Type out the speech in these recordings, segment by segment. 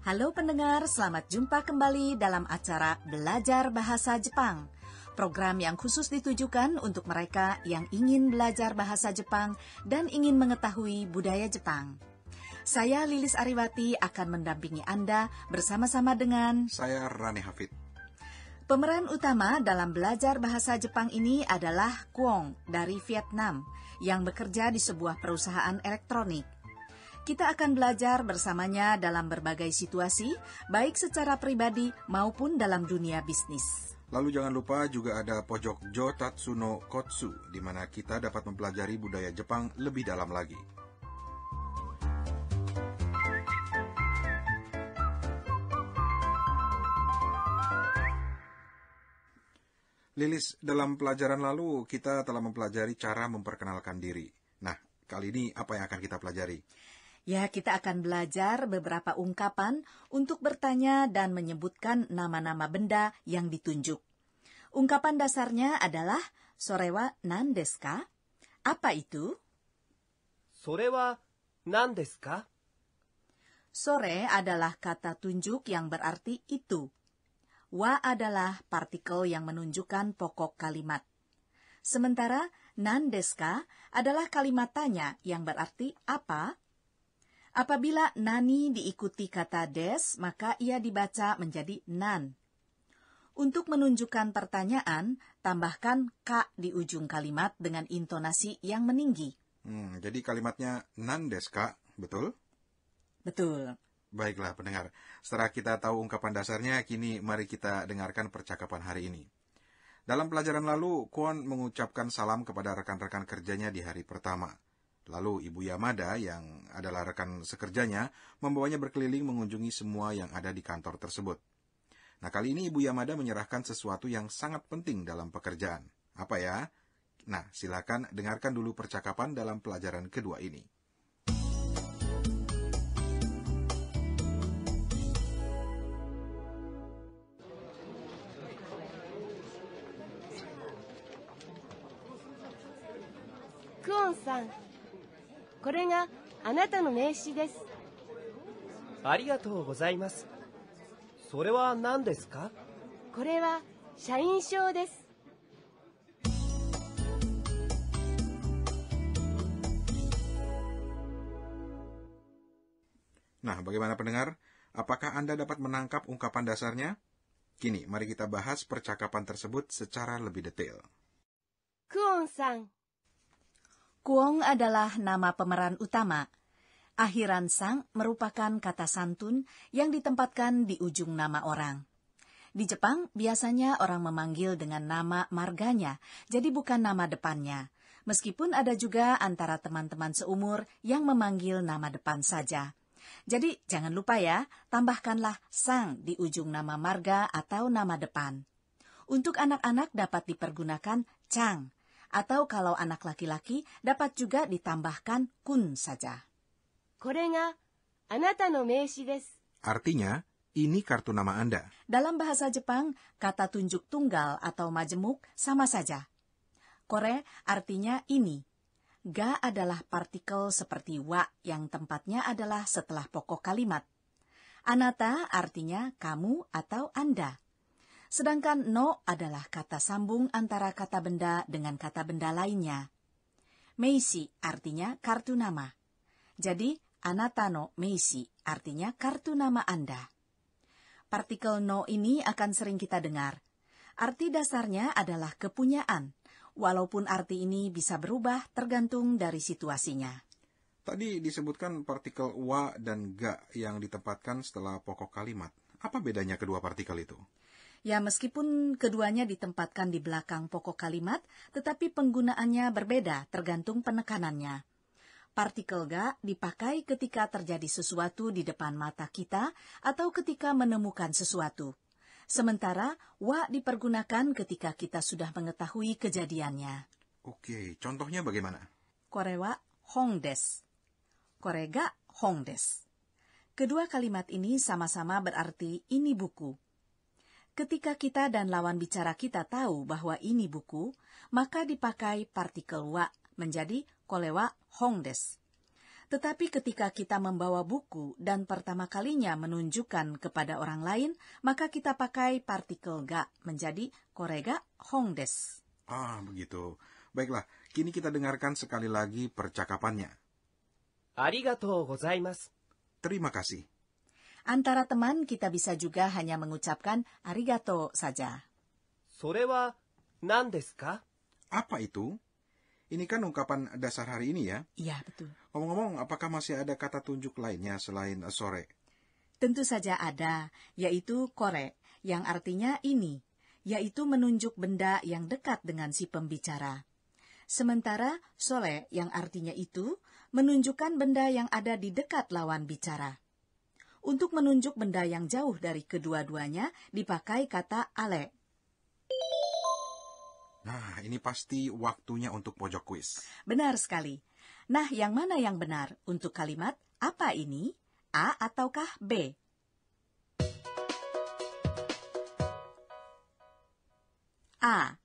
Halo pendengar, selamat jumpa kembali dalam acara Belajar Bahasa Jepang. Program yang khusus ditujukan untuk mereka yang ingin belajar bahasa Jepang dan ingin mengetahui budaya Jepang. Saya Lilis Ariwati akan mendampingi Anda bersama-sama dengan saya Rani Hafid. Pemeran utama dalam belajar bahasa Jepang ini adalah Kwon dari Vietnam yang bekerja di sebuah perusahaan elektronik. Kita akan belajar bersamanya dalam berbagai situasi, baik secara pribadi maupun dalam dunia bisnis. Lalu jangan lupa juga ada pojok Jotatsu no Kotsu, di mana kita dapat mempelajari budaya Jepang lebih dalam lagi. Lilis, dalam pelajaran lalu kita telah mempelajari cara memperkenalkan diri. Nah, kali ini apa yang akan kita pelajari? Ya, kita akan belajar beberapa ungkapan untuk bertanya dan menyebutkan nama-nama benda yang ditunjuk. Ungkapan dasarnya adalah "Sore wa nan desu ka?" Apa itu? Sore wa nan desu ka? Sore adalah kata tunjuk yang berarti itu. Wa adalah partikel yang menunjukkan pokok kalimat. Sementara nan desu ka adalah kalimat tanya yang berarti apa? Apabila nani diikuti kata des, maka ia dibaca menjadi nan. Untuk menunjukkan pertanyaan, tambahkan ka di ujung kalimat dengan intonasi yang meninggi. Jadi kalimatnya nan desu ka, betul? Betul. Baiklah pendengar, setelah kita tahu ungkapan dasarnya, kini mari kita dengarkan percakapan hari ini. Dalam pelajaran lalu, Kwon mengucapkan salam kepada rekan-rekan kerjanya di hari pertama. Lalu Ibu Yamada, yang adalah rekan sekerjanya, membawanya berkeliling mengunjungi semua yang ada di kantor tersebut. Nah, kali ini Ibu Yamada menyerahkan sesuatu yang sangat penting dalam pekerjaan. Apa ya? Nah, silakan dengarkan dulu percakapan dalam pelajaran kedua ini. Kwon-san, これがあなたの名刺です。ありがとうございます。それは何ですか？これは社員証です。Nah, bagaimana pendengar? Apakah Anda dapat menangkap ungkapan dasarnya? Kini, mari kita bahas percakapan tersebut secara lebih detail. Kwon-san. Kwon adalah nama pemeran utama. Akhiran sang merupakan kata santun yang ditempatkan di ujung nama orang. Di Jepang, biasanya orang memanggil dengan nama marganya, jadi bukan nama depannya. Meskipun ada juga antara teman-teman seumur yang memanggil nama depan saja. Jadi, jangan lupa ya, tambahkanlah sang di ujung nama marga atau nama depan. Untuk anak-anak dapat dipergunakan chang. Atau kalau anak laki-laki dapat juga ditambahkan kun saja. これがあなたの名刺です。 Artinya, ini kartu nama Anda. Dalam bahasa Jepang, kata tunjuk tunggal atau majemuk sama saja. Kore artinya ini. Ga adalah partikel seperti wa yang tempatnya adalah setelah pokok kalimat. Anata artinya kamu atau Anda. Sedangkan no adalah kata sambung antara kata benda dengan kata benda lainnya. Meisi artinya kartu nama. Jadi, anata no meisi artinya kartu nama Anda. Partikel no ini akan sering kita dengar. Arti dasarnya adalah kepunyaan, walaupun arti ini bisa berubah tergantung dari situasinya. Tadi disebutkan partikel wa dan ga yang ditempatkan setelah pokok kalimat. Apa bedanya kedua partikel itu? Ya, meskipun keduanya ditempatkan di belakang pokok kalimat, tetapi penggunaannya berbeda tergantung penekanannya. Partikel ga dipakai ketika terjadi sesuatu di depan mata kita atau ketika menemukan sesuatu. Sementara wa dipergunakan ketika kita sudah mengetahui kejadiannya. Oke, contohnya bagaimana? Kore wa hong desu. Kore ga hong desu. Kedua kalimat ini sama-sama berarti ini buku. Ketika kita dan lawan bicara kita tahu bahwa ini buku, maka dipakai partikel wa menjadi kore wa hong desu. Tetapi ketika kita membawa buku dan pertama kalinya menunjukkan kepada orang lain, maka kita pakai partikel ga menjadi korega hong desu. Ah, begitu. Baiklah, kini kita dengarkan sekali lagi percakapannya. ありがとうございます。 Terima kasih. Antara teman kita bisa juga hanya mengucapkan arigato saja. それは何ですか? Apa itu? Ini kan ungkapan dasar hari ini ya. Iya, betul. Ngomong-ngomong, apakah masih ada kata tunjuk lainnya selain sore? Tentu saja ada, yaitu kore, yang artinya ini, yaitu menunjuk benda yang dekat dengan si pembicara. Sementara sole yang artinya itu menunjukkan benda yang ada di dekat lawan bicara. Untuk menunjuk benda yang jauh dari kedua-duanya dipakai kata ale. Nah, ini pasti waktunya untuk pojok kuis. Benar sekali. Nah, yang mana yang benar untuk kalimat apa ini? A ataukah B? A.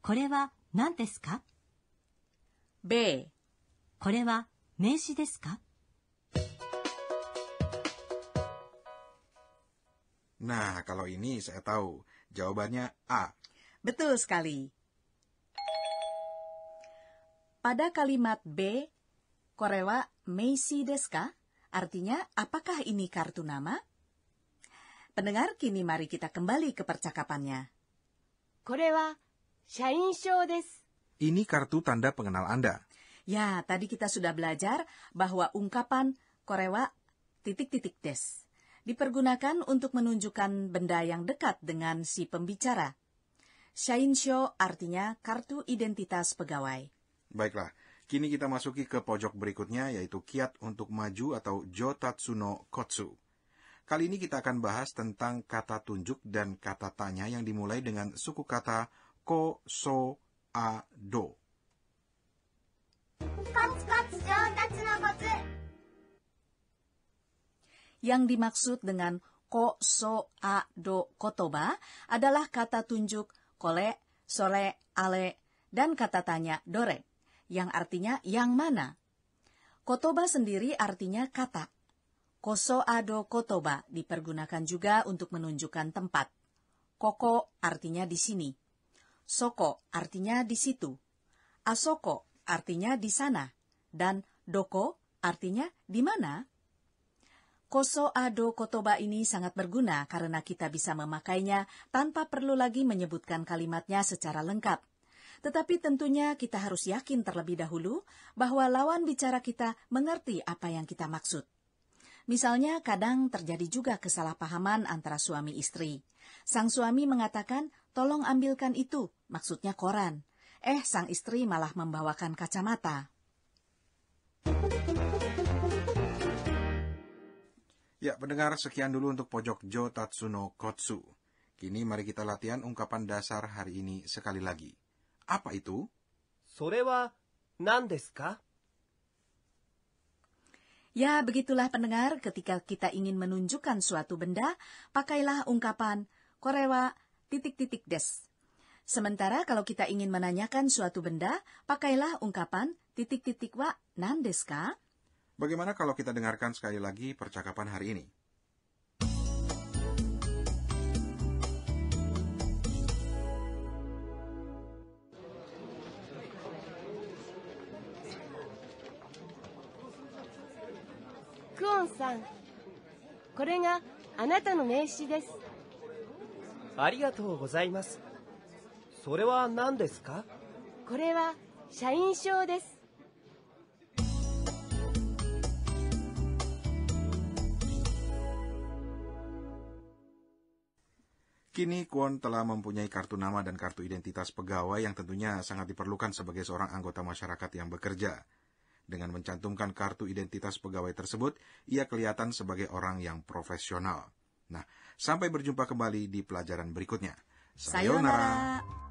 これは何ですか? B. これは名詞ですか? Nah, kalau ini saya tahu. Jawabannya A. Betul sekali. Pada kalimat B, korewa meisi desu ka? Artinya, apakah ini kartu nama? Pendengar, kini mari kita kembali ke percakapannya. これは社員証です。 Ini kartu tanda pengenal Anda. Ya, tadi kita sudah belajar bahwa ungkapan korewa titik-titik des dipergunakan untuk menunjukkan benda yang dekat dengan si pembicara. Shainsho artinya kartu identitas pegawai. Baiklah, kini kita masuki ke pojok berikutnya, yaitu kiat untuk maju atau jotatsu no kotsu. Kali ini kita akan bahas tentang kata tunjuk dan kata tanya yang dimulai dengan suku kata ko, so, a, do. コツコツ上達のコツ Yang dimaksud dengan ko, so, a, do, kotoba adalah kata tunjuk kole, sore, ale, dan kata tanya dore, yang artinya yang mana. Kotoba sendiri artinya kata. Koso ado kotoba dipergunakan juga untuk menunjukkan tempat. Koko artinya di sini. Soko artinya di situ. Asoko artinya di sana. Dan doko artinya di mana. Koso ado kotoba ini sangat berguna karena kita bisa memakainya tanpa perlu lagi menyebutkan kalimatnya secara lengkap. Tetapi tentunya kita harus yakin terlebih dahulu bahwa lawan bicara kita mengerti apa yang kita maksud. Misalnya kadang terjadi juga kesalahpahaman antara suami istri. Sang suami mengatakan, tolong ambilkan itu, maksudnya koran. Sang istri malah membawakan kacamata. Ya, pendengar, sekian dulu untuk pojok jotatsu no kotsu. Kini mari kita latihan ungkapan dasar hari ini sekali lagi. Apa itu? それは何ですか? Ya, begitulah pendengar, ketika kita ingin menunjukkan suatu benda, pakailah ungkapan korewa titik-titik des. Sementara kalau kita ingin menanyakan suatu benda, pakailah ungkapan titik-titik wa nan desu ka? Bagaimana kalau kita dengarkan sekali lagi percakapan hari ini? クオンさん、これがあなたの名刺です。ありがとうございます。それは何ですか? これは社員証です。 Kini Kwon telah mempunyai kartu nama dan kartu identitas pegawai yang tentunya sangat diperlukan sebagai seorang anggota masyarakat yang bekerja. Dengan mencantumkan kartu identitas pegawai tersebut, ia kelihatan sebagai orang yang profesional. Nah, sampai berjumpa kembali di pelajaran berikutnya. Sayonara.